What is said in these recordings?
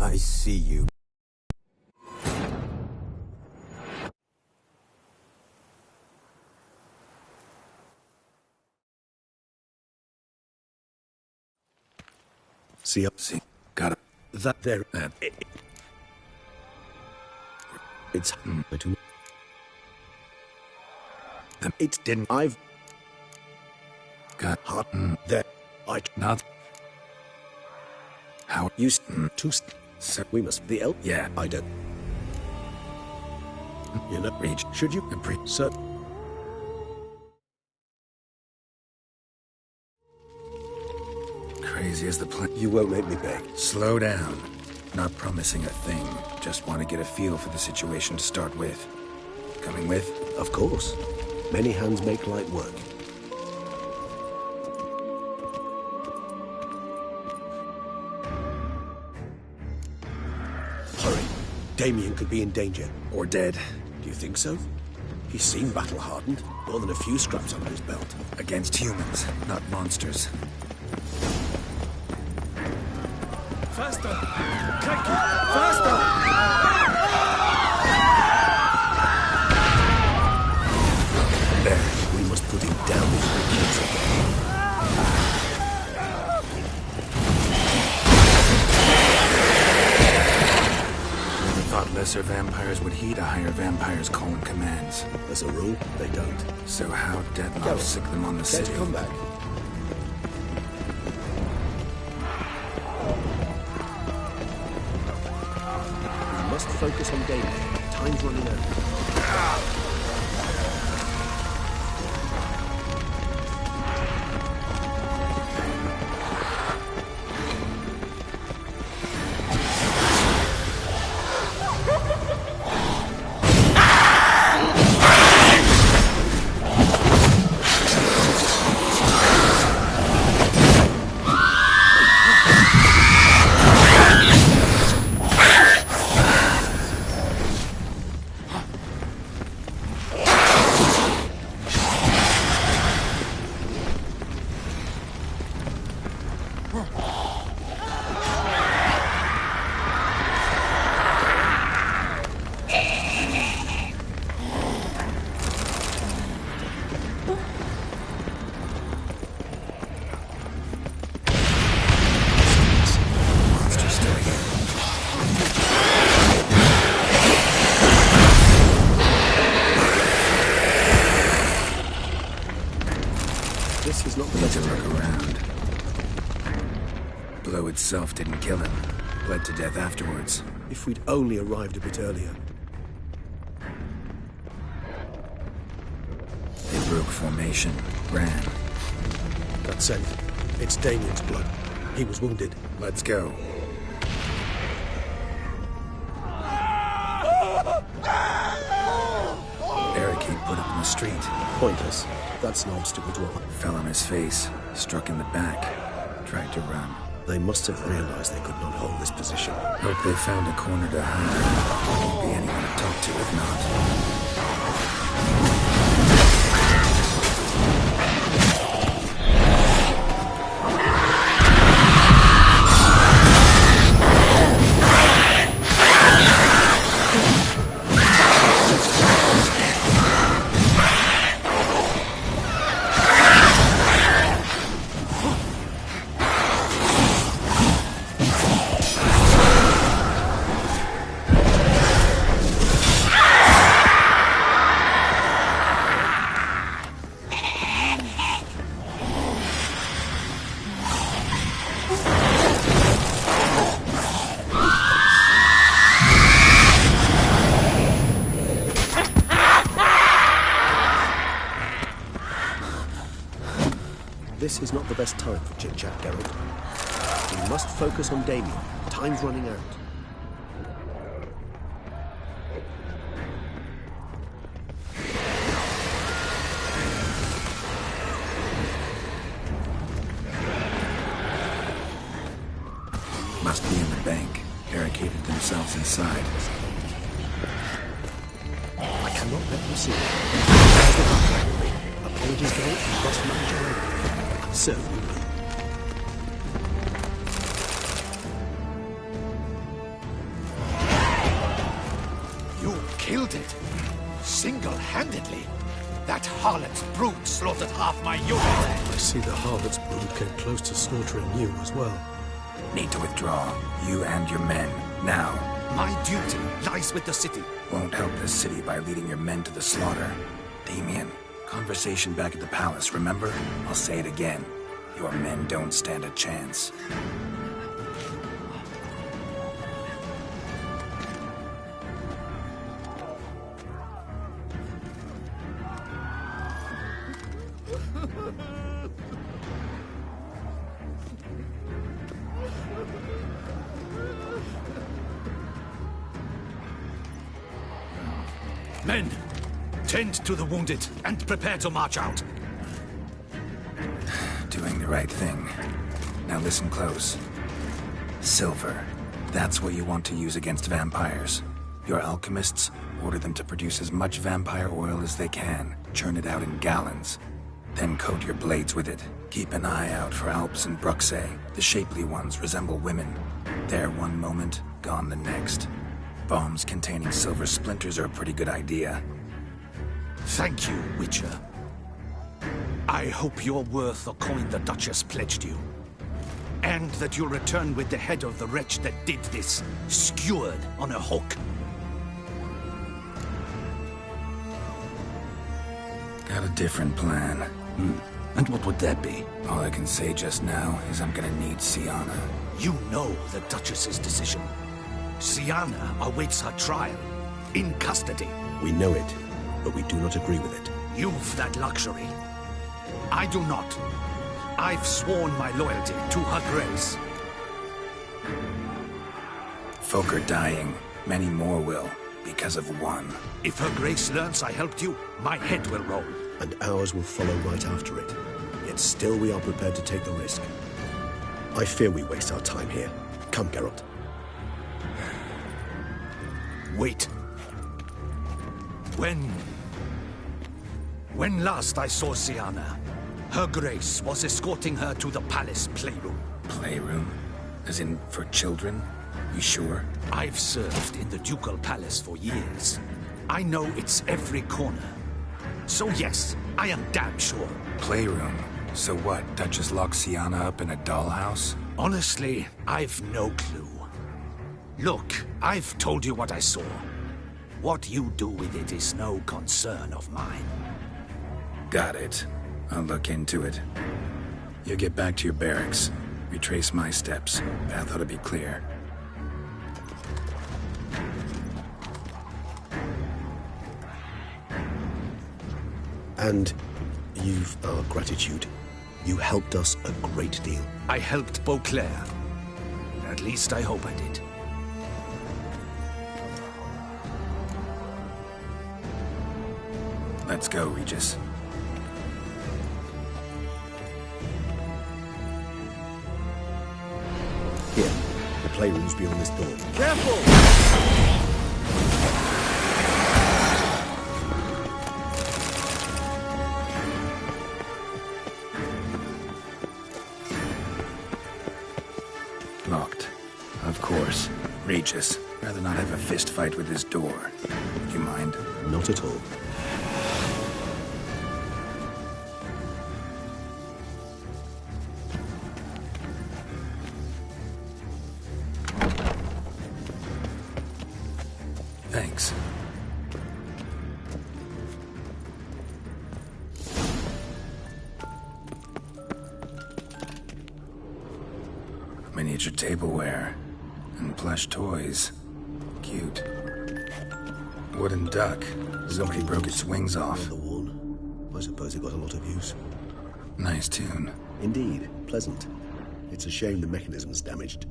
I see you. See, Got it. that there. It's it didn't. I've Got hot there. I not. How used to. So we must the elk. Yeah. I don't. You know, reach? should you? Sir. Crazy as the plan. You won't make me beg. Slow down. Not promising a thing. Just want to get a feel for the situation to start with. Coming with? Of course. Many hands make light work. Hurry. Damien could be in danger. Or dead. Do you think so? He seemed battle-hardened. More than a few scraps under his belt. Against humans, not monsters. Faster! Kaki! Faster! There. We must put him down before he kills again. Thought lesser vampires would heed a higher vampire's calling commands. As a rule, they don't. So how Deadlock sick them on the Get city? to come back. We must focus on Damien. Time's running out. This is not the Need best to time. look around. Blow itself didn't kill him. Bled to death afterwards. If we'd only arrived a bit earlier. They broke formation. Ran. That's it. It's Damien's blood. He was wounded. Let's go. Barricade put up in the street. Pointless. That's an obstacle to all. Fell on his face. Struck in the back. Tried to run. They must have realized they could not hold this position. Hope they found a corner to hide. Won't be anyone to talk to if not. This is not the best time for chit-chat, Geralt. We must focus on Damien. Time's running out. Must be in the bank. barricaded themselves inside. I cannot let them see it. There's the background. Apologies, Garrett. You must manage your own. So you will. You killed it. Single-handedly. That harlot's brood slaughtered half my unit. I see the harlot's brood came close to slaughtering you as well. Need to withdraw. You and your men. Now. My duty lies with the city. Won't help the city by leading your men to the slaughter. Damien, conversation back at the palace, remember? I'll say it again. Your men don't stand a chance. Men, tend to the wounded and prepare to march out. Doing the right thing. Now listen close. Silver. That's what you want to use against vampires. Your alchemists order them to produce as much vampire oil as they can. Churn it out in gallons. Then coat your blades with it. Keep an eye out for Alps and Bruxae. The shapely ones resemble women. There one moment, gone the next. Bombs containing silver splinters are a pretty good idea. Thank you, Witcher. I hope you're worth the coin the Duchess pledged you. And that you'll return with the head of the wretch that did this, skewered on a hook. Got a different plan. And what would that be? All I can say just now is I'm gonna need Sienna. You know the Duchess's decision. Sienna awaits her trial, in custody. We know it, but we do not agree with it. You've that luxury. I do not. I've sworn my loyalty to her grace. Folk are dying. Many more will, because of one. If her grace learns I helped you, my head will roll. And ours will follow right after it. Yet still we are prepared to take the risk. I fear we waste our time here. Come, Geralt. Wait. When last I saw Sienna, her grace was escorting her to the palace playroom. Playroom? As in, for children? You sure? I've served in the ducal palace for years. I know it's every corner. So yes, I am damn sure. Playroom? So what, Duchess locked Sienna up in a dollhouse? Honestly, I've no clue. Look, I've told you what I saw. What you do with it is no concern of mine. Got it. I'll look into it. You get back to your barracks. Retrace my steps. Path ought to be clear. And you've our gratitude. You helped us a great deal. I helped Beauclair. At least I hope I did. Let's go, Regis. Here, the playroom's beyond this door. Careful! Locked. Of course. Regis, rather not have a fist fight with this door. Do you mind? Not at all. Thanks. Miniature tableware and plush toys. Cute. Wooden duck. Somebody broke its wings off. The worn. I suppose it got a lot of use. Nice tune. Indeed, pleasant. It's a shame the mechanism's damaged.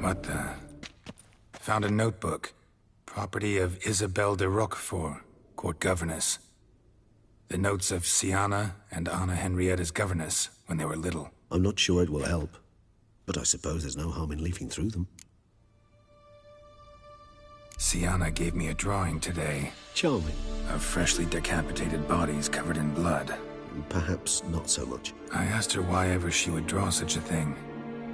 What the? Found a notebook. Property of Isabelle de Roquefort, court governess. The notes of Sienna and Anna Henrietta's governess when they were little. I'm not sure it will help, but I suppose there's no harm in leafing through them. Sienna gave me a drawing today. Charming. Of freshly decapitated bodies covered in blood. Perhaps not so much. I asked her why ever she would draw such a thing.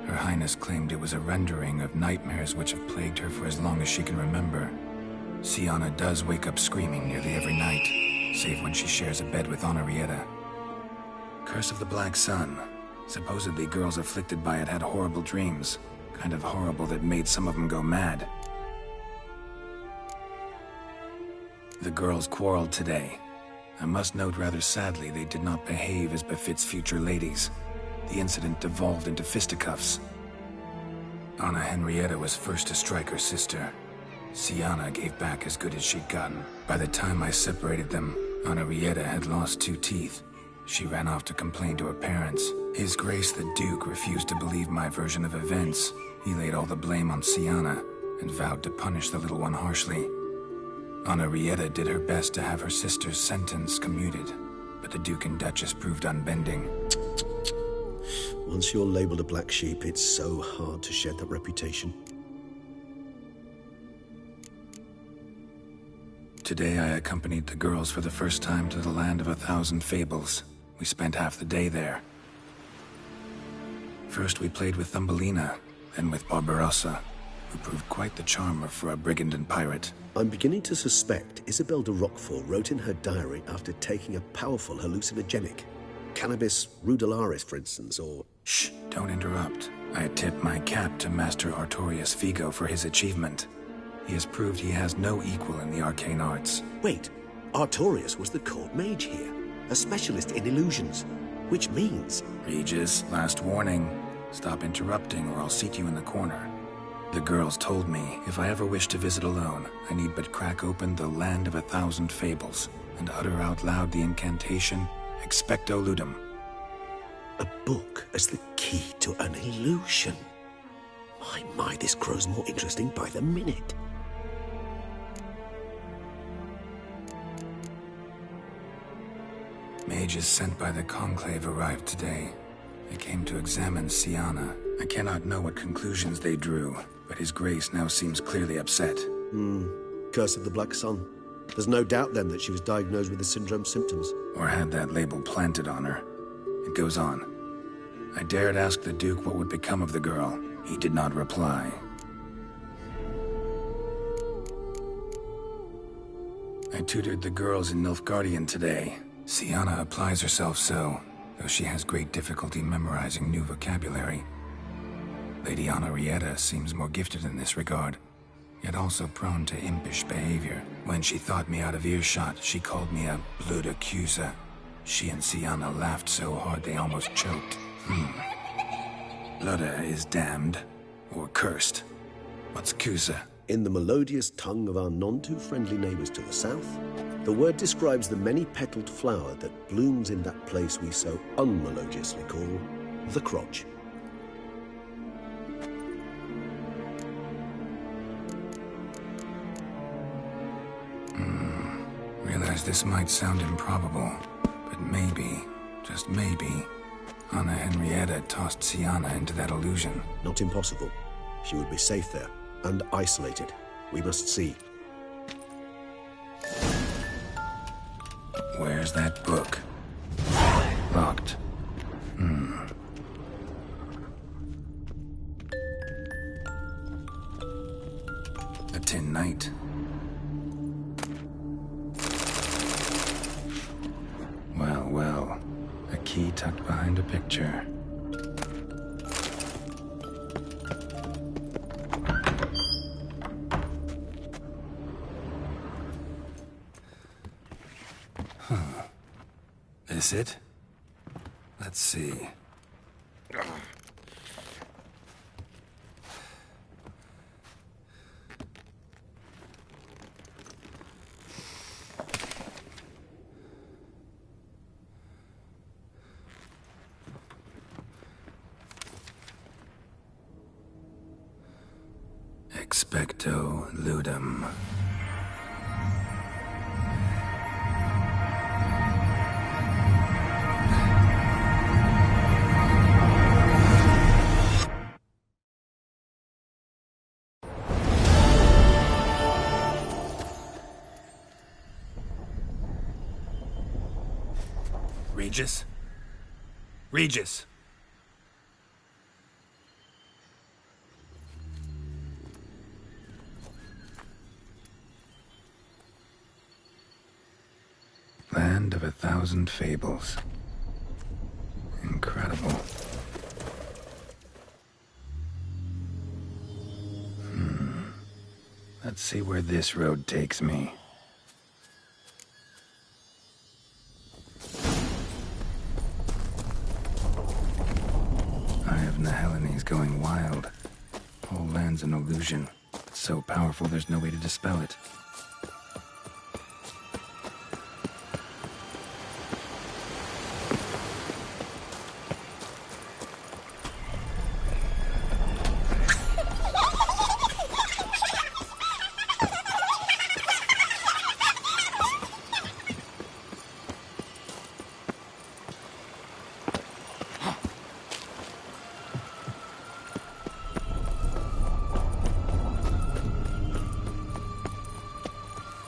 Her Highness claimed it was a rendering of nightmares which have plagued her for as long as she can remember. Sienna does wake up screaming nearly every night, save when she shares a bed with Henrietta. Curse of the Black Sun. Supposedly girls afflicted by it had horrible dreams. Kind of horrible that made some of them go mad. The girls quarreled today. I must note rather sadly they did not behave as befits future ladies. The incident devolved into fisticuffs. Anna Henrietta was first to strike her sister. Sienna gave back as good as she'd gotten. By the time I separated them, Henrietta had lost 2 teeth. She ran off to complain to her parents. His Grace the Duke refused to believe my version of events. He laid all the blame on Sienna and vowed to punish the little one harshly. Henrietta did her best to have her sister's sentence commuted, but the Duke and Duchess proved unbending. Once you're labeled a black sheep, it's so hard to shed that reputation. Today I accompanied the girls for the first time to the land of 1,000 fables. We spent half the day there. First we played with Thumbelina, then with Barbarossa, who proved quite the charmer for a brigand and pirate. I'm beginning to suspect Isabel de Roquefort wrote in her diary after taking a powerful hallucinogenic. Cannabis rudularis, for instance, or... Shh, don't interrupt. I tip my cap to Master Artorius Vigo for his achievement. He has proved he has no equal in the arcane arts. Wait, Artorius was the court mage here, a specialist in illusions, which means... Regis, last warning. Stop interrupting or I'll seat you in the corner. The girls told me if I ever wish to visit alone, I need but crack open the land of 1,000 fables and utter out loud the incantation, Expecto Ludum. A book as the key to an illusion. My, this grows more interesting by the minute. Mages sent by the Conclave arrived today. They came to examine Sienna. I cannot know what conclusions they drew, but His Grace now seems clearly upset. Curse of the Black Sun. There's no doubt then that she was diagnosed with the syndrome symptoms. Or had that label planted on her. It goes on. I dared ask the Duke what would become of the girl. He did not reply. I tutored the girls in Nilfgaardian today. Sienna applies herself so, though she has great difficulty memorizing new vocabulary. Lady Henrietta seems more gifted in this regard, yet also prone to impish behavior. When she thought me out of earshot, she called me a blood accuser. She and Sienna laughed so hard they almost choked. Blood is damned, or cursed. What's Cusa? In the melodious tongue of our none-too-friendly neighbors to the south, the word describes the many-petaled flower that blooms in that place we so unmelodiously call the crotch. Realize this might sound improbable, but maybe, just maybe, Anna Henrietta tossed Sienna into that illusion. Not impossible. She would be safe there, and isolated. We must see. Where's that book? Locked. A tin knight. Well, a key tucked behind a picture. This it? Let's see. Expecto Ludum. Regis? Regis! Land of 1,000 fables. Incredible. Let's see where this road takes me. Eye of Nehelene going wild. Whole land's an illusion. It's so powerful there's no way to dispel it.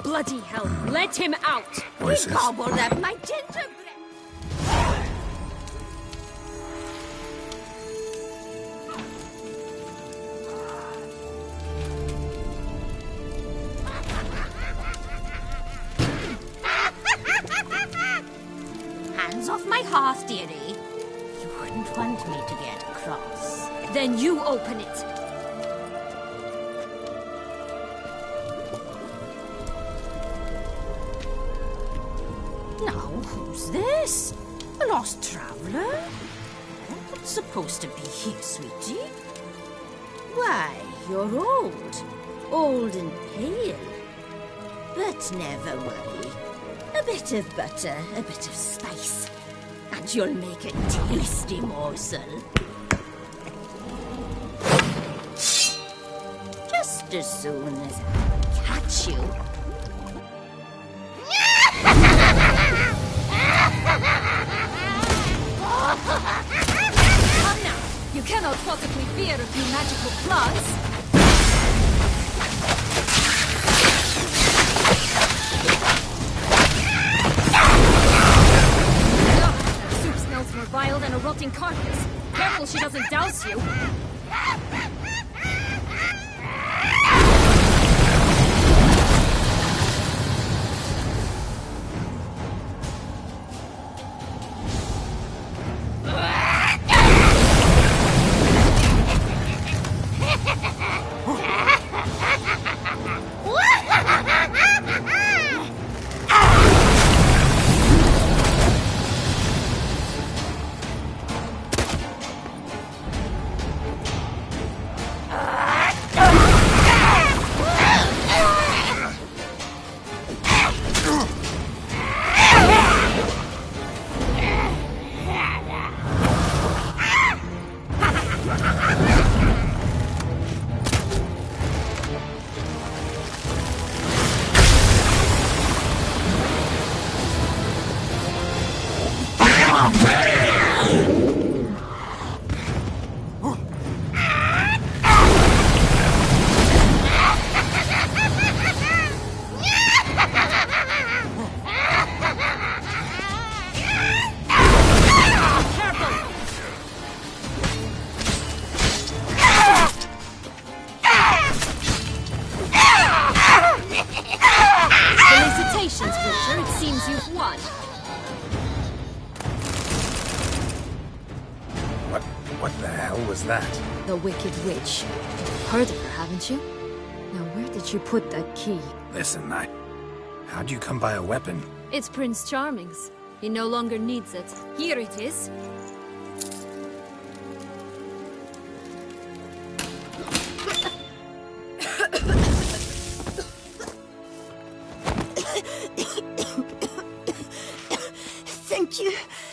Bloody hell, let him out! Voices. He gobbled up my gingerbread! Hands off my hearth, dearie. You wouldn't want me to get cross. Then you open it. Now, who's this? A lost traveler? Not supposed to be here, sweetie. Why, you're old. Old and pale. But never worry. A bit of butter, a bit of spice, and you'll make a tasty morsel. Just as soon as I catch you. Come now! You cannot possibly fear a few magical plugs! Ugh, that soup smells more vile than a rotting carcass. Careful she doesn't douse you! Felicitations, Witcher. It seems you've won. What the hell was that? The Wicked Witch. Heard of her, haven't you? Now, where did you put that key? Listen, how'd you come by a weapon? It's Prince Charming's. He no longer needs it. Here it is. Thank you.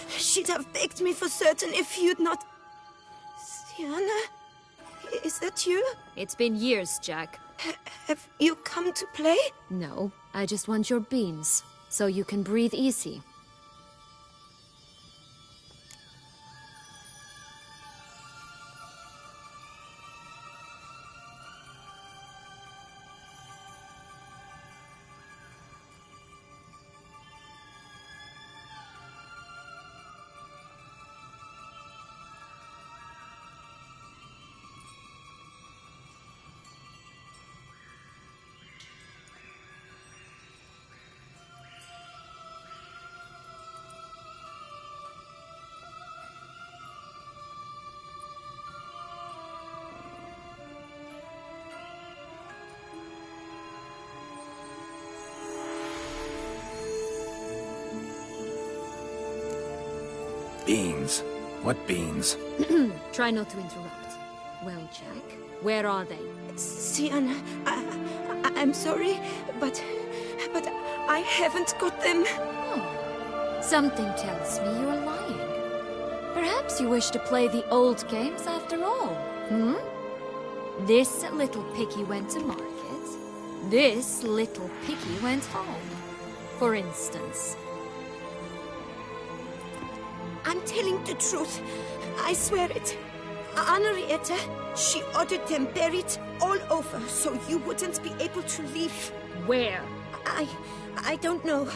She'd have baked me for certain if you'd not... Sienna? Is that you? It's been years, Jack. Have you come to play? No, I just want your beans, so you can breathe easy. Beans? What beans? Try not to interrupt. Well, Jack, where are they? Sienna, I'm sorry, but I haven't got them. Oh, something tells me you're lying. Perhaps you wish to play the old games after all, hmm? This little piggy went to market. This little piggy went home, for instance. I'm telling the truth. I swear it. Henrietta, she ordered them buried all over so you wouldn't be able to leave. Where? I don't know.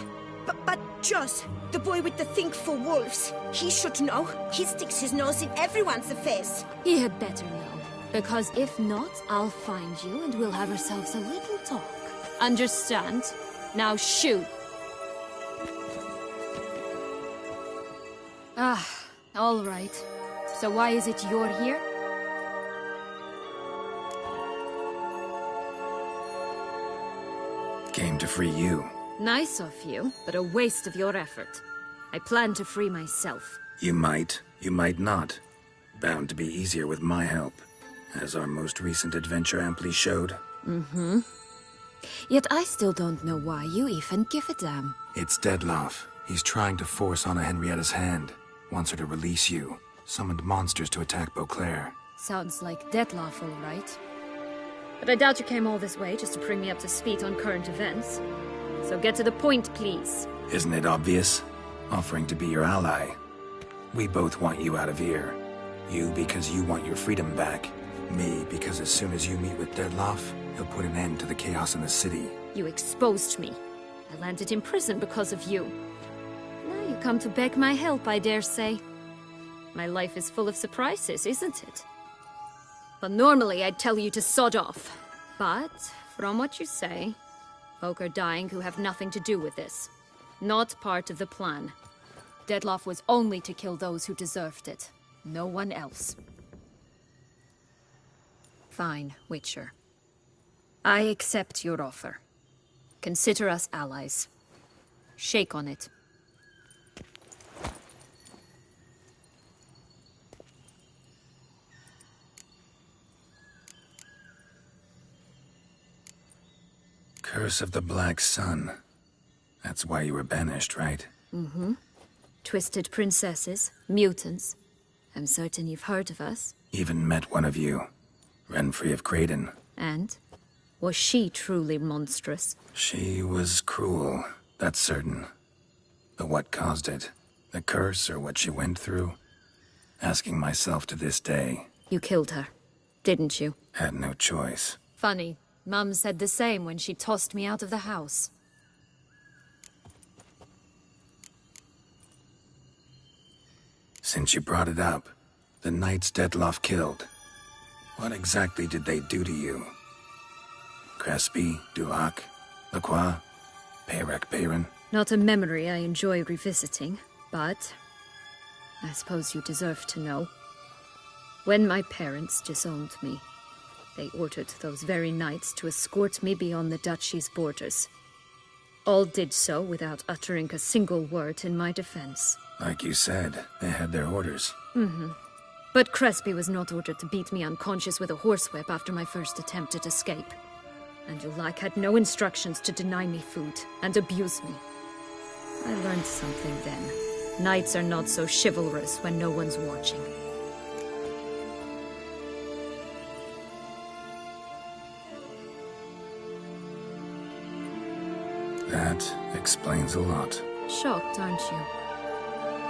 But Joss, the boy with the thing for wolves, he should know. He sticks his nose in everyone's affairs. He had better know. Because if not, I'll find you and we'll have ourselves a little talk. Understand? Now shoot! Ah, all right. So why is it you're here? Came to free you. Nice of you, but a waste of your effort. I plan to free myself. You might not. Bound to be easier with my help, as our most recent adventure amply showed. Mm-hmm. Yet I still don't know why you even give a damn. It's Dettlaff. He's trying to force Anna Henrietta's hand. Wants her to release you. Summoned monsters to attack Beauclair. Sounds like Dettlaff, all right. But I doubt you came all this way just to bring me up to speed on current events. So get to the point, please. Isn't it obvious? Offering to be your ally. We both want you out of here. You because you want your freedom back. Me because as soon as you meet with Dettlaff, he'll put an end to the chaos in the city. You exposed me. I landed in prison because of you. Now you come to beg my help, I dare say. My life is full of surprises, isn't it? But normally I'd tell you to sod off. But, from what you say, folk are dying who have nothing to do with this. Not part of the plan. Dettlaff was only to kill those who deserved it. No one else. Fine, Witcher. I accept your offer. Consider us allies. Shake on it. Curse of the Black Sun. That's why you were banished, right? Mm-hmm. Twisted princesses, mutants. I'm certain you've heard of us. Even met one of you. Renfrey of Craden. And? Was she truly monstrous? She was cruel, that's certain. But what caused it? The curse or what she went through? Asking myself to this day. You killed her, didn't you? Had no choice. Funny. Mum said the same when she tossed me out of the house. Since you brought it up, the knights Dettlaff killed. What exactly did they do to you? Crespi, Duac, Lacroix, Peyrac Peyran? Not a memory I enjoy revisiting, but I suppose you deserve to know. When my parents disowned me, they ordered those very knights to escort me beyond the duchy's borders. All did so without uttering a single word in my defense. Like you said, they had their orders. Mm-hmm. But Crespi was not ordered to beat me unconscious with a horsewhip after my first attempt at escape. And Dulac had no instructions to deny me food and abuse me. I learned something then. Knights are not so chivalrous when no one's watching. That explains a lot. Shocked, aren't you?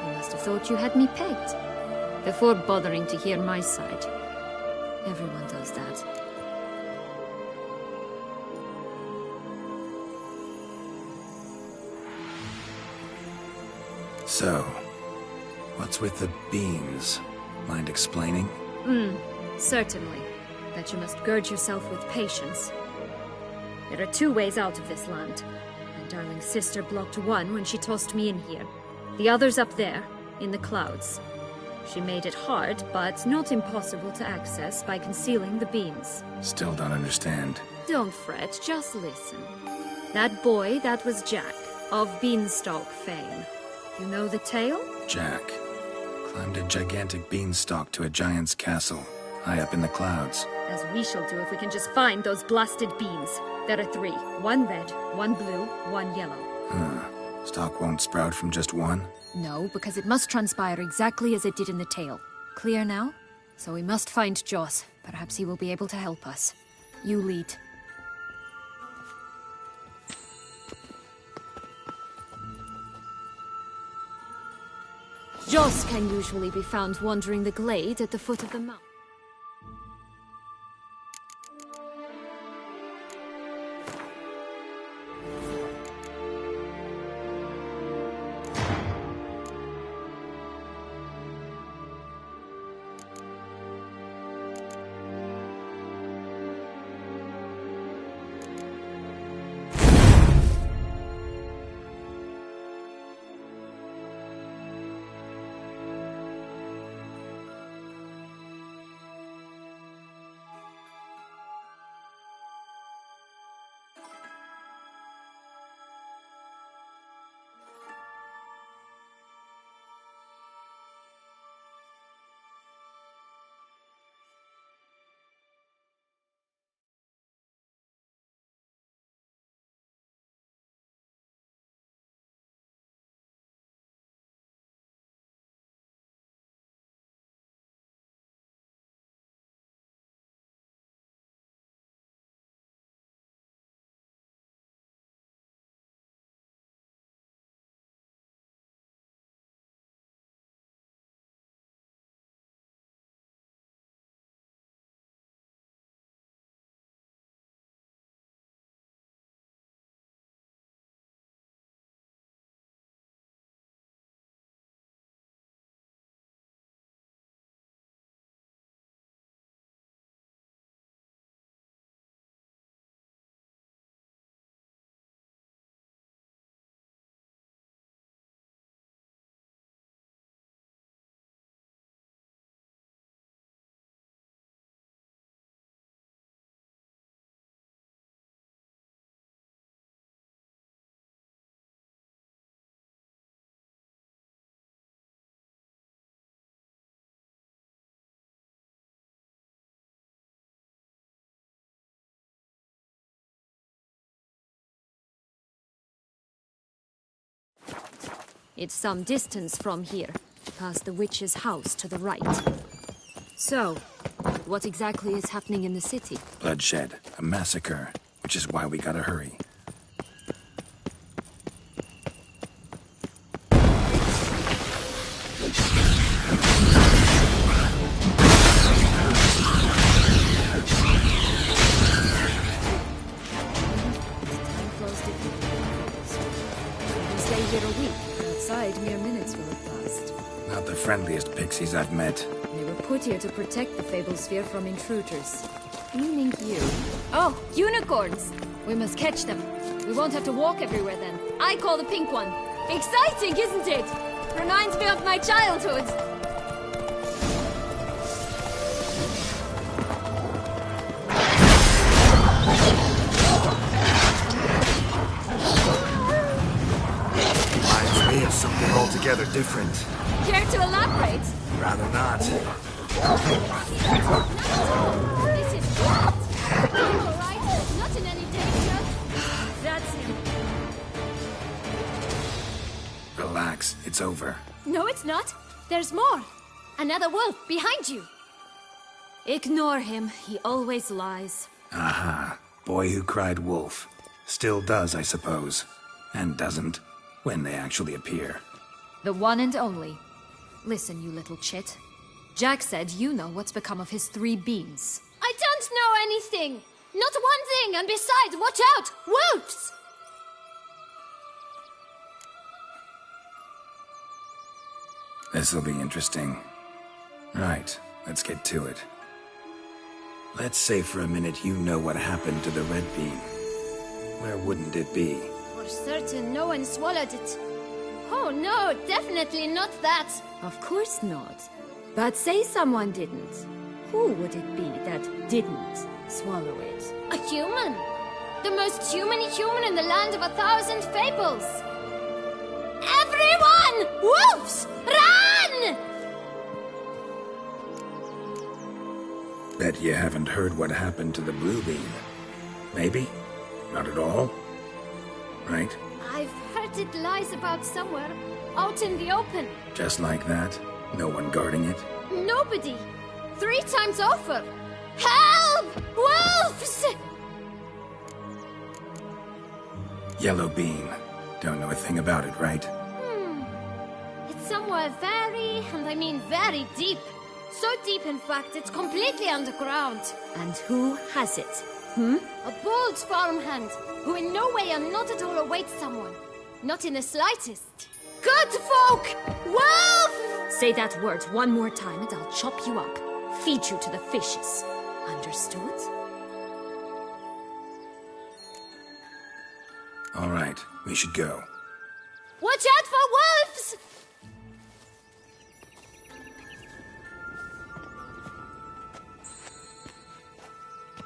You must have thought you had me pegged. Before bothering to hear my side. Everyone does that. So, what's with the beans? Mind explaining? Certainly. That you must gird yourself with patience. There are two ways out of this land. My darling sister blocked one when she tossed me in here. The other's up there, in the clouds. She made it hard, but not impossible to access by concealing the beans. Still don't understand. Don't fret, just listen. That boy, that was Jack, of Beanstalk fame. You know the tale? Jack. Climbed a gigantic beanstalk to a giant's castle, high up in the clouds. As we shall do if we can just find those blasted beans. There are 3. 1 red, 1 blue, 1 yellow. Stalk won't sprout from just one? No, because it must transpire exactly as it did in the tale. Clear now? So we must find Joss. Perhaps he will be able to help us. You lead. Joss can usually be found wandering the glade at the foot of the mountain. It's some distance from here, past the witch's house to the right. So, what exactly is happening in the city? Bloodshed, a massacre, which is why we gotta hurry. Mere minutes will have passed. Not the friendliest pixies I've met. They were put here to protect the Fable Sphere from intruders. Meaning you. Oh, unicorns! We must catch them. We won't have to walk everywhere then. I call the pink one. Exciting, isn't it? Reminds me of my childhood. Something altogether different. Care to elaborate? Rather not. This is what? All right, not in any danger. That's him. Relax, it's over. No, it's not. There's more. Another wolf behind you. Ignore him. He always lies. Aha. Boy who cried wolf. Still does, I suppose. And doesn't. When they actually appear. The one and only. Listen, you little chit. Jack said you know what's become of his 3 beans. I don't know anything! Not one thing, and besides, watch out! Wolves! This'll be interesting. Right, let's get to it. Let's say for a minute you know what happened to the red bean. Where wouldn't it be? For certain, no one swallowed it. Oh no, definitely not that. Of course not. But say someone didn't. Who would it be that didn't swallow it? A human. The most humany human in the land of 1,000 fables. Everyone! Wolves! Run! Bet you haven't heard what happened to the Blue Bean. Maybe? Not at all? Right? I've heard it lies about somewhere, out in the open. Just like that? No one guarding it? Nobody! 3 times over! Help! Wolves! Yellow Bean. Don't know a thing about it, right? It's somewhere very, and I mean very deep. So deep, in fact, it's completely underground. And who has it? A bold farmhand, who in no way and not at all awaits someone. Not in the slightest. Good folk! Wolf! Say that word one more time and I'll chop you up. Feed you to the fishes. Understood? All right, we should go. Watch out for wolves!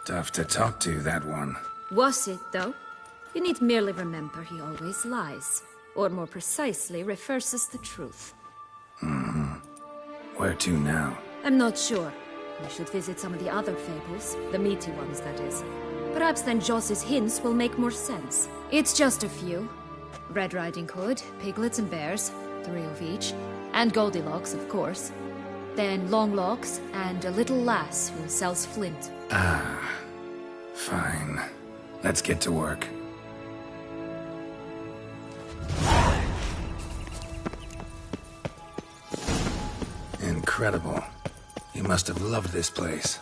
Tough to talk to, that one. Was it, though? You need merely remember he always lies. Or more precisely, reverses the truth. Where to now? I'm not sure. We should visit some of the other fables. The meaty ones, that is. Perhaps then Joss's hints will make more sense. It's just a few. Red Riding Hood, piglets and bears, 3 of each. And Goldilocks, of course. Then Longlocks, and a little lass who sells flint. Fine. Let's get to work. Incredible. You must have loved this place.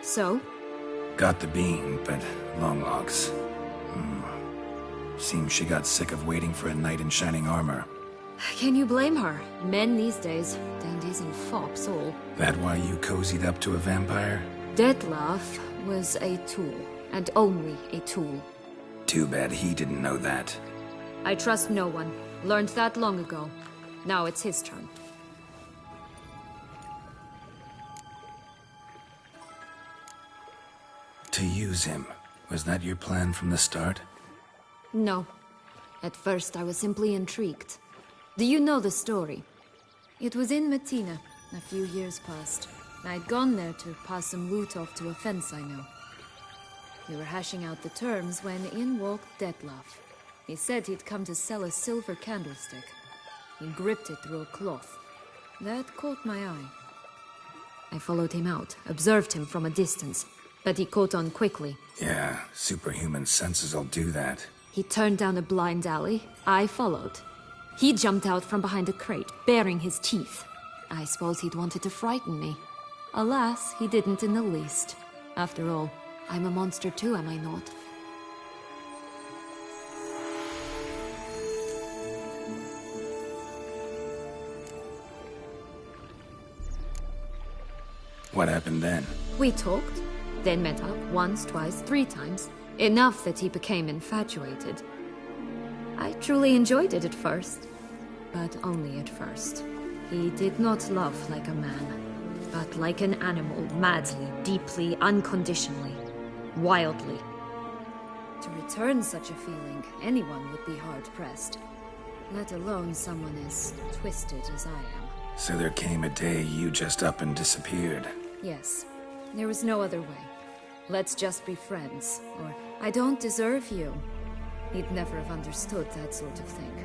So? Got the bean, but Longlocks. Seems she got sick of waiting for a knight in shining armor. Can you blame her? Men these days, dandies and fops all. That why you cozied up to a vampire? Detlef was a tool, and only a tool. Too bad he didn't know that. I trust no one. Learned that long ago. Now it's his turn. To use him. Was that your plan from the start? No. At first I was simply intrigued. Do you know the story? It was in Metina, a few years past. I'd gone there to pass some loot off to a fence I know. We were hashing out the terms when in walked Dettlaff. He said he'd come to sell a silver candlestick. He gripped it through a cloth. That caught my eye. I followed him out, observed him from a distance, but he caught on quickly. Yeah, superhuman senses will do that. He turned down a blind alley. I followed. He jumped out from behind a crate, baring his teeth. I suppose he'd wanted to frighten me. Alas, he didn't in the least. After all, I'm a monster too, am I not? What happened then? We talked, then met up once, twice, 3 times. Enough that he became infatuated. I truly enjoyed it at first, but only at first. He did not love like a man, but like an animal, madly, deeply, unconditionally, wildly. To return such a feeling, anyone would be hard-pressed, let alone someone as twisted as I am. So there came a day you just up and disappeared. Yes, there was no other way. Let's just be friends, or I don't deserve you. He'd never have understood that sort of thing.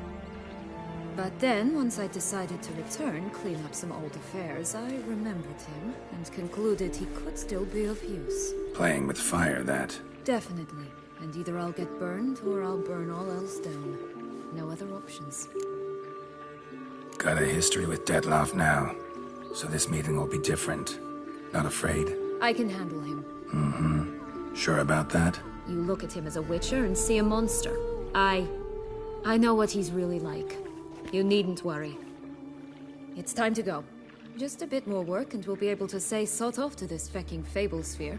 But then, once I decided to return, clean up some old affairs, I remembered him and concluded he could still be of use. Playing with fire, that. Definitely. And either I'll get burned, or I'll burn all else down. No other options. Got a history with Dettlaff now, so this meeting will be different. Not afraid? I can handle him. Mm-hmm. Sure about that? You look at him as a witcher and see a monster. I know what he's really like. You needn't worry. It's time to go. Just a bit more work and we'll be able to say sod off to this fecking fable sphere.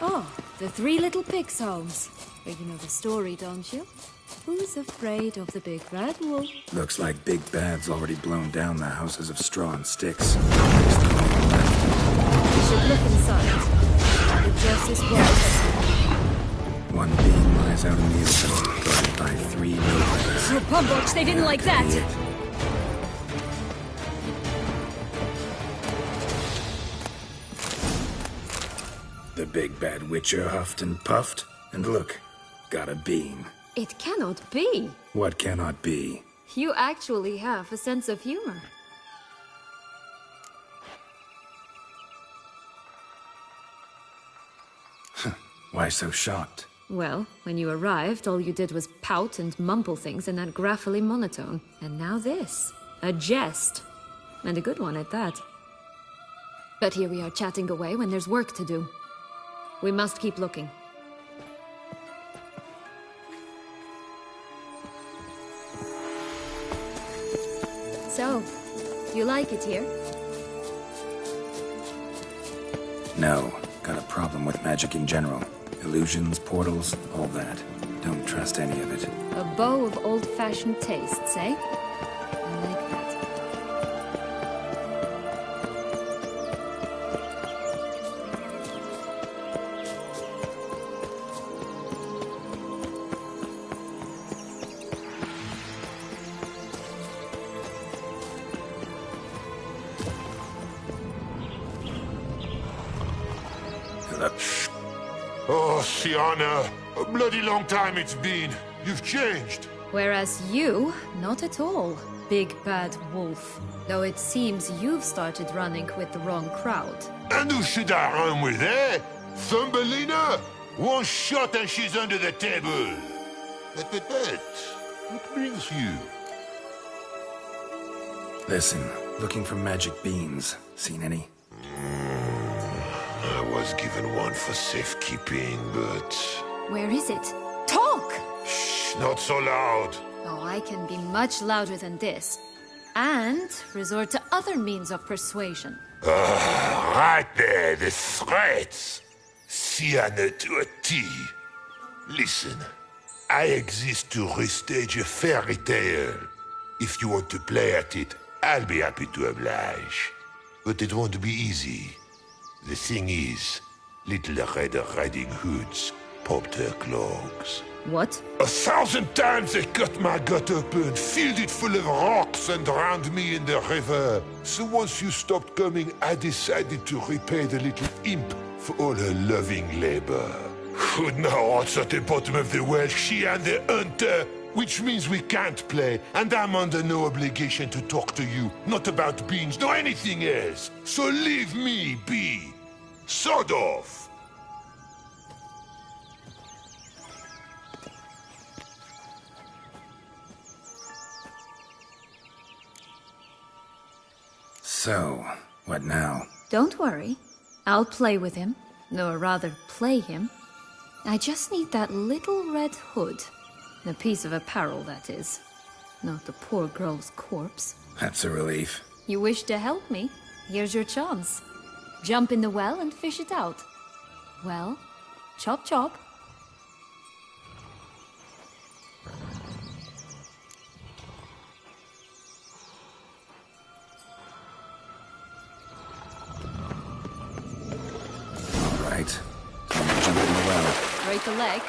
Oh, the 3 little pigs' homes. Well, you know the story, don't you? Who's afraid of the big bad wolf? Looks like Big Bad's already blown down the houses of straw and sticks. We should look inside. The justice was. One being lies out in the open, guarded by 3 nobles. For Pumboch, they didn't like that! The big bad witcher huffed and puffed, and look, got a bean. It cannot be. What cannot be? You actually have a sense of humor. Why so shocked? Well, when you arrived, all you did was pout and mumble things in that graphically monotone. And now this. A jest. And a good one at that. But here we are chatting away when there's work to do. We must keep looking. So, you like it here? No, got a problem with magic in general. Illusions, portals, all that. Don't trust any of it. A bow of old-fashioned tastes, eh? I like that. Oh, Sienna, a bloody long time it's been. You've changed. Whereas you, not at all, big bad wolf. Though it seems you've started running with the wrong crowd. And who should I run with, eh? Thumbelina? One shot and she's under the table. But, what brings you? Listen, looking for magic beans. Seen any? I was given one for safekeeping, but... Where is it? Talk! Shh, not so loud. Oh, I can be much louder than this. And resort to other means of persuasion. Right there, the threats. Sienna to a T. Listen, I exist to restage a fairy tale. If you want to play at it, I'll be happy to oblige. But it won't be easy. The thing is, Little Red Riding Hood's popped her clogs. What? 1,000 times they cut my gut open, filled it full of rocks, and drowned me in the river. So once you stopped coming, I decided to repay the little imp for all her loving labor. Hood now rots at the bottom of the well, she and the hunter, which means we can't play, and I'm under no obligation to talk to you, not about beans, nor anything else. So leave me be. Sod off. So, what now? Don't worry. I'll play with him. Or rather, play him. I just need that little red hood. A piece of apparel, that is. Not the poor girl's corpse. That's a relief. You wish to help me? Here's your chance. Jump in the well and fish it out. Well, chop chop. All right. Time to jump in the well. Break a leg.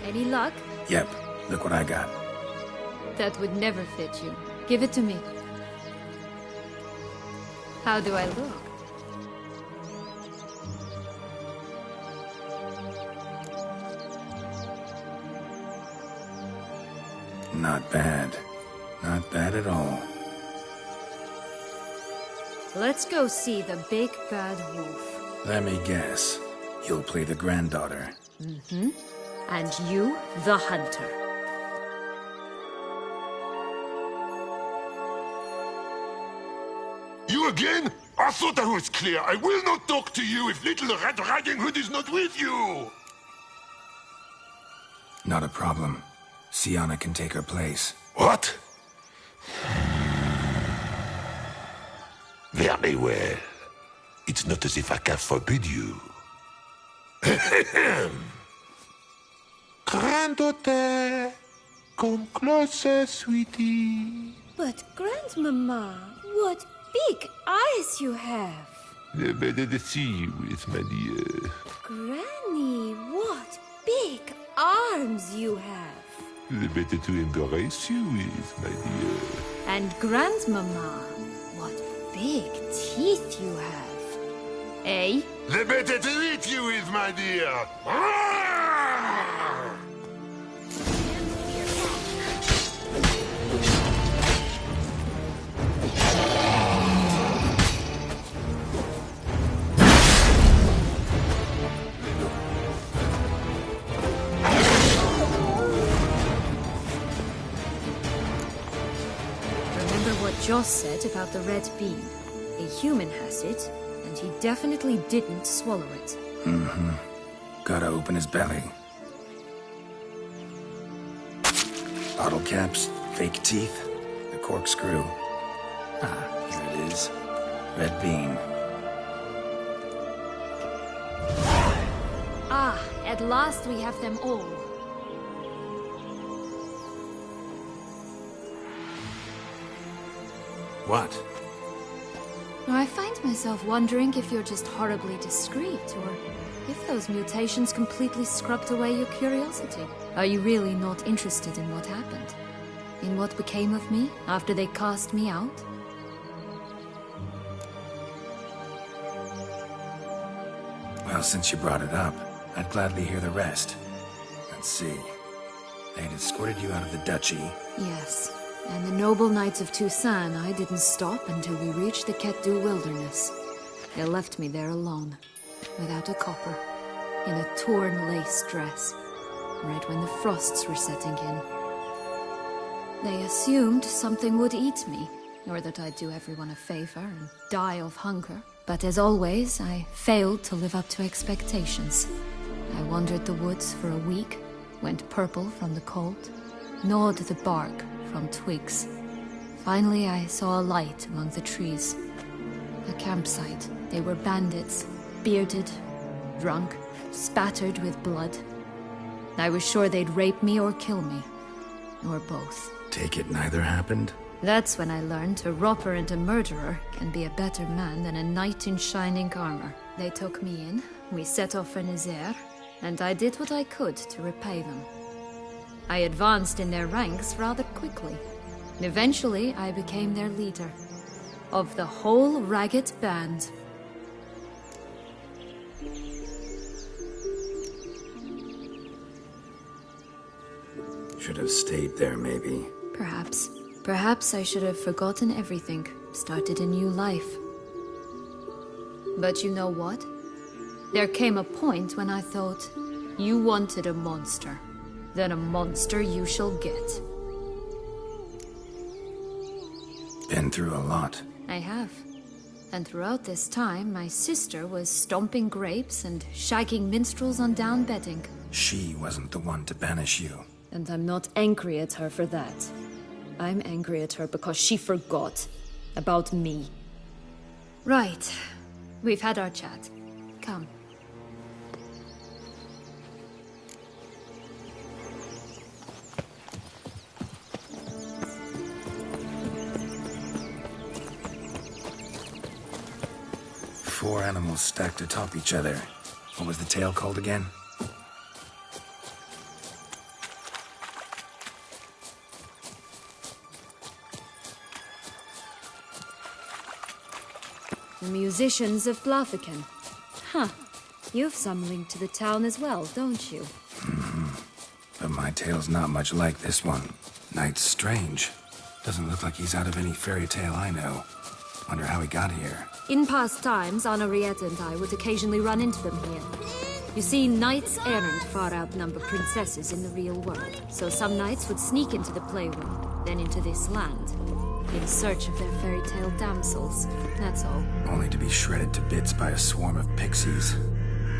Any luck? Yep. Look what I got. That would never fit you. Give it to me. How do I look? Not bad. Not bad at all. Let's go see the big bad wolf. Let me guess. You'll play the granddaughter. Mm-hmm. And you, the hunter. You again? I thought I was clear. I will not talk to you if Little Red Riding Hood is not with you! Not a problem. Sienna can take her place. What? Very well. It's not as if I can forbid you. Granddaughter, come closer, sweetie. But, Grandmama, what big eyes you have. The better to see you with, my dear. Granny, what big arms you have. The better to embrace you with, my dear. And Grandmama, what big teeth you have. Eh? The better to eat you with, my dear. Remember what Joss said about the red bean? A human has it, and he definitely didn't swallow it. Mm-hmm. Gotta open his belly. Bottle caps, fake teeth, the corkscrew. Ah, here it is. Red bean. Ah, at last we have them all. What? I find myself wondering if you're just horribly discreet, or if those mutations completely scrubbed away your curiosity. Are you really not interested in what happened? In what became of me after they cast me out? Well, since you brought it up, I'd gladly hear the rest. Let's see. They had escorted you out of the duchy. Yes. And the noble knights of Toussaint, I didn't stop until we reached the Ketdu wilderness. They left me there alone, without a copper, in a torn lace dress, right when the frosts were setting in. They assumed something would eat me, or that I'd do everyone a favor and die of hunger. But as always, I failed to live up to expectations. I wandered the woods for a week, went purple from the cold, gnawed the bark from twigs. Finally, I saw a light among the trees. A campsite. They were bandits, bearded, drunk, spattered with blood. I was sure they'd rape me or kill me, or both. Take it neither happened? That's when I learned a robber and a murderer can be a better man than a knight in shining armor. They took me in, we set off for Nazaire, and I did what I could to repay them. I advanced in their ranks rather quickly. Eventually, I became their leader. Of the whole ragged band. Should have stayed there, maybe. Perhaps. Perhaps I should have forgotten everything, started a new life. But you know what? There came a point when I thought, you wanted a monster. Then a monster you shall get. Been through a lot. I have. And throughout this time, my sister was stomping grapes and shagging minstrels on down bedding. She wasn't the one to banish you. And I'm not angry at her for that. I'm angry at her because she forgot about me. Right. We've had our chat. Come. Four animals stacked atop each other. What was the tale called again? The musicians of Blaviken. Huh. You've some link to the town as well, don't you? But my tale's not much like this one. Knight's strange. Doesn't look like he's out of any fairy tale I know. Wonder how he got here. In past times, Henriette and I would occasionally run into them here. You see, knights errant far outnumber princesses in the real world. So some knights would sneak into the playroom, then into this land, in search of their fairy tale damsels. That's all. Only to be shredded to bits by a swarm of pixies.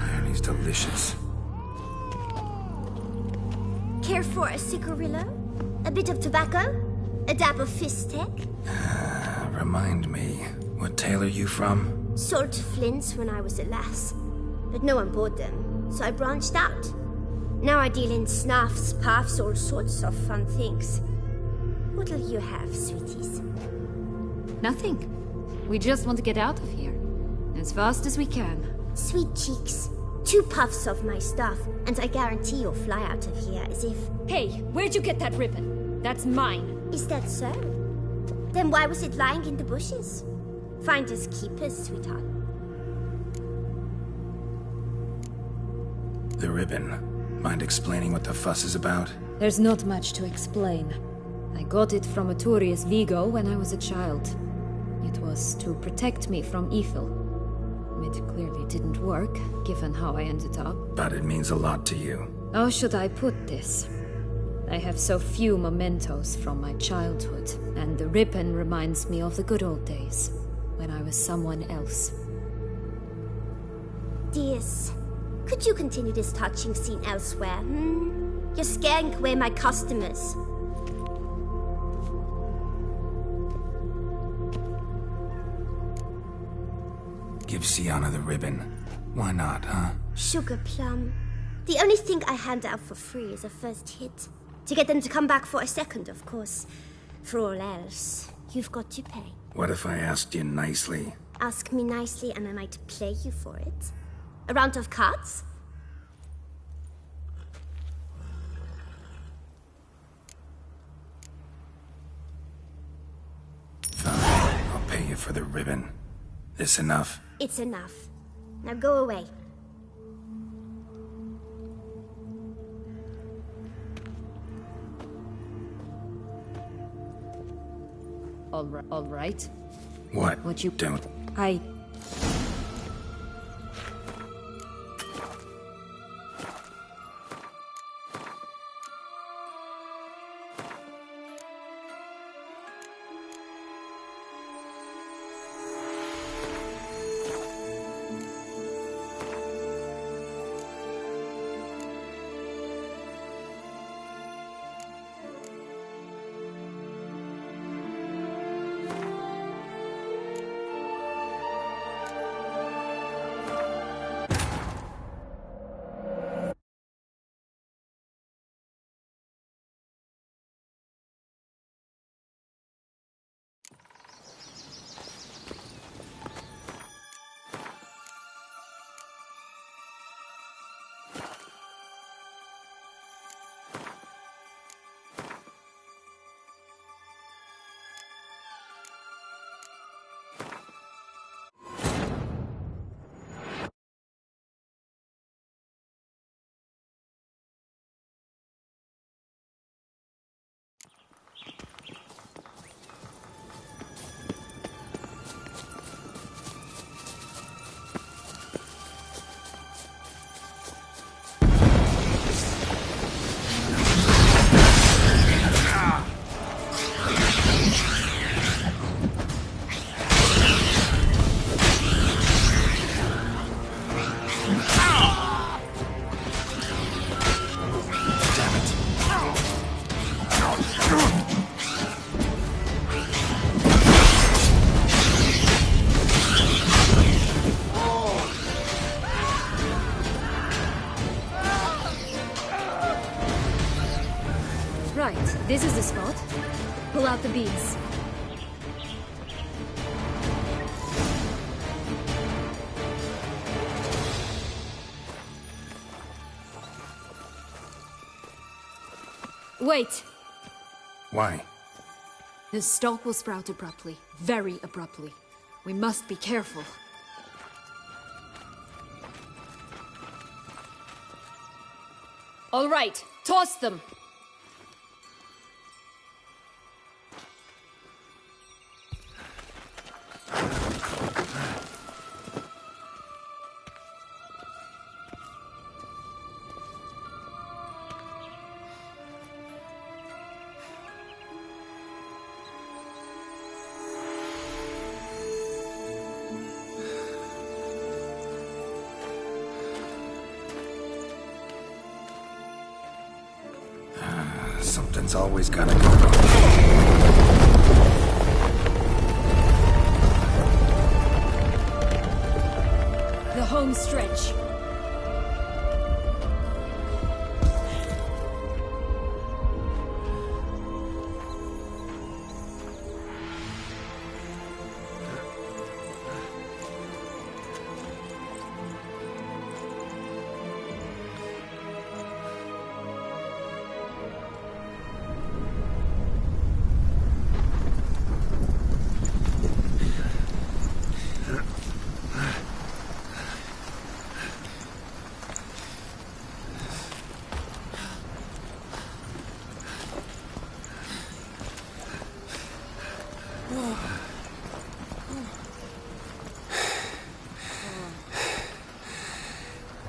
Irony's delicious. Care for a cigarillo? A bit of tobacco? A dab of fistek? Remind me, what tale are you from? Sold flints when I was a lass, but no one bought them, so I branched out. Now I deal in snuffs, puffs, all sorts of fun things. What'll you have, sweeties? Nothing. We just want to get out of here. As fast as we can. Sweet cheeks. 2 puffs of my stuff, and I guarantee you'll fly out of here as if... Hey, where'd you get that ribbon? That's mine. Is that so? Then why was it lying in the bushes? Finders keepers, sweetheart. The ribbon. Mind explaining what the fuss is about? There's not much to explain. I got it from Aturius Vigo when I was a child. It was to protect me from evil. It clearly didn't work, given how I ended up. But it means a lot to you. How should I put this? I have so few mementos from my childhood, and the ribbon reminds me of the good old days, when I was someone else. Dears, could you continue this touching scene elsewhere, You're scaring away my customers. Give Sienna the ribbon. Why not, huh? Sugar plum. The only thing I hand out for free is a first hit. To get them to come back for a second, of course. For all else, you've got to pay. What if I asked you nicely? Ask me nicely and I might play you for it. A round of cards? Fine, I'll pay you for the ribbon. This enough? It's enough. Now go away. All right. What? What you Don't. I Right, this is the spot. Pull out the beads. Wait! Why? The stalk will sprout abruptly. Very abruptly. We must be careful. All right, toss them! Something's always gotta go wrong. The home stretch.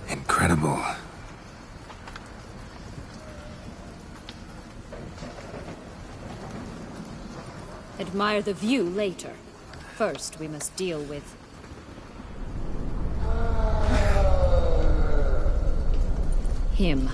Incredible. Admire the view later. First, we must deal with... him.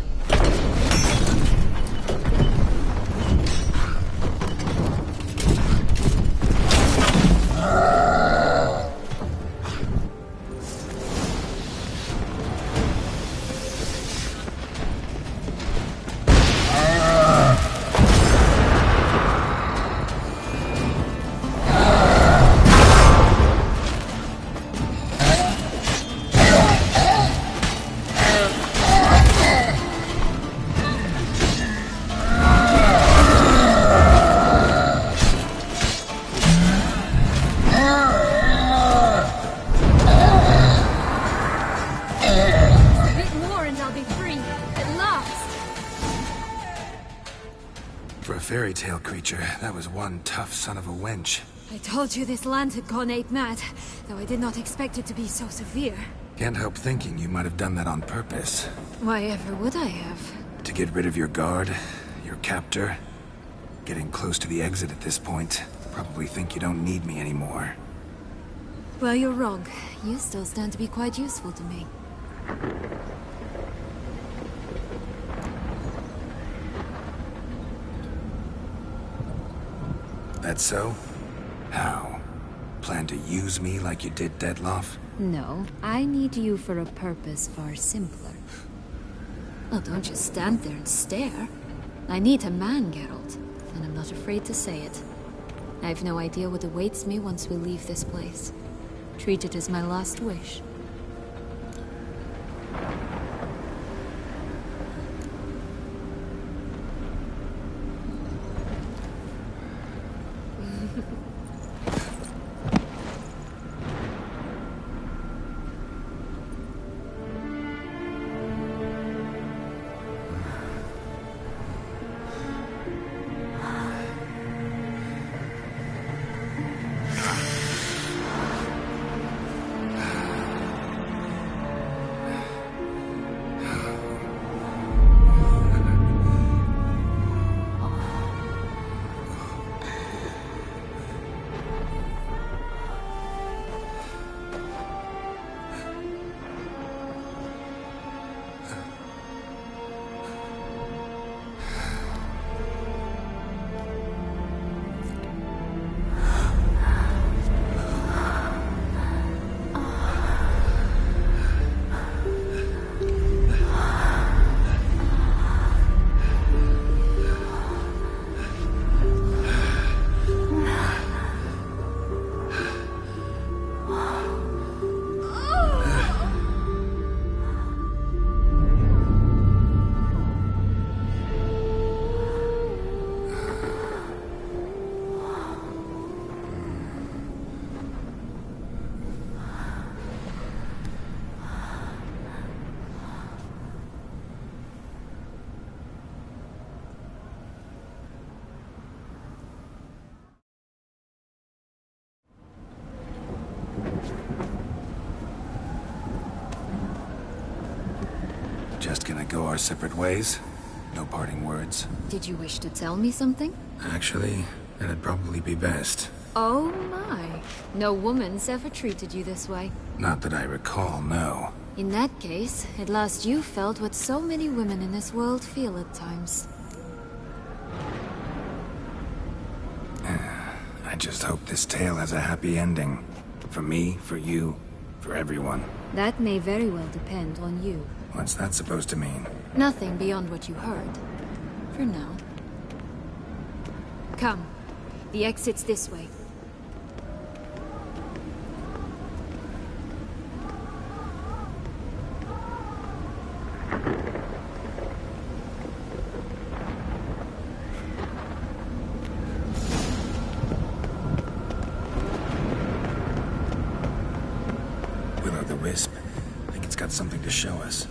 fairy tale creature, that was one tough son of a wench. I told you this land had gone ape mad, though I did not expect it to be so severe. Can't help thinking you might have done that on purpose. Why ever would I have? To get rid of your guard, your captor. Getting close to the exit at this point. Probably think you don't need me anymore. Well, you're wrong. You still stand to be quite useful to me. That so? How? Plan to use me like you did Dettlaff? No, I need you for a purpose far simpler. Well, don't just stand there and stare. I need a man, Geralt, and I'm not afraid to say it. I have no idea what awaits me once we leave this place. Treat it as my last wish. Just gonna go our separate ways? No parting words? Did you wish to tell me something? Actually, that'd probably be best. Oh my. No woman's ever treated you this way. Not that I recall, no. In that case, at last you felt what so many women in this world feel at times. I just hope this tale has a happy ending. For me, for you, for everyone. That may very well depend on you. What's that supposed to mean? Nothing beyond what you heard. For now. Come. The exit's this way. Will-o'-the-Wisp. I think it's got something to show us.